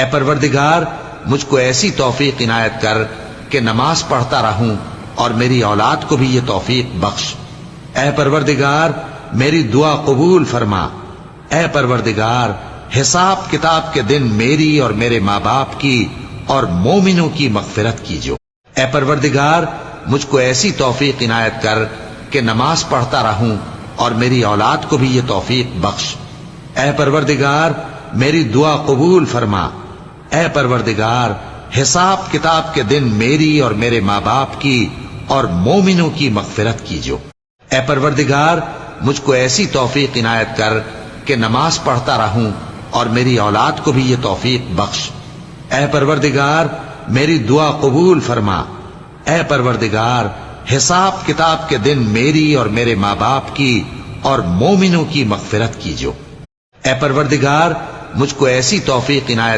اے پروردگار مجھ کو ایسی توفیق عنایت کر کہ نماز پڑھتا رہوں اور میری اولاد کو بھی یہ توفیق بخش۔ اے پروردگار میری دعا قبول فرما۔ اے پروردگار حساب کتاب کے دن میری اور میرے ماں باپ کی اور مومنوں کی مغفرت کیجو۔ اے پروردگار مجھ کو ایسی توفیق عنایت کر کہ نماز پڑھتا رہوں اور میری اولاد کو بھی یہ توفیق بخش۔ اے پروردگار میری دعا قبول فرما۔ اے پروردگار حساب کتاب کے دن میری اور میرے ماں باپ کی اور مومنوں کی مغفرت کیجو۔ اے پروردگار مجھ کو ایسی توفیق عنایت کر کہ نماز پڑھتا رہوں اور میری اولاد کو بھی یہ توفیق بخش۔ اے پروردگار میری دعا قبول فرما۔ اے پروردگار حساب کتاب کے دن میری اور میرے ماں باپ کی اور مومنوں کی مغفرت کیجو۔ اے پروردگار مجھ کو ایسی توفیق عنایت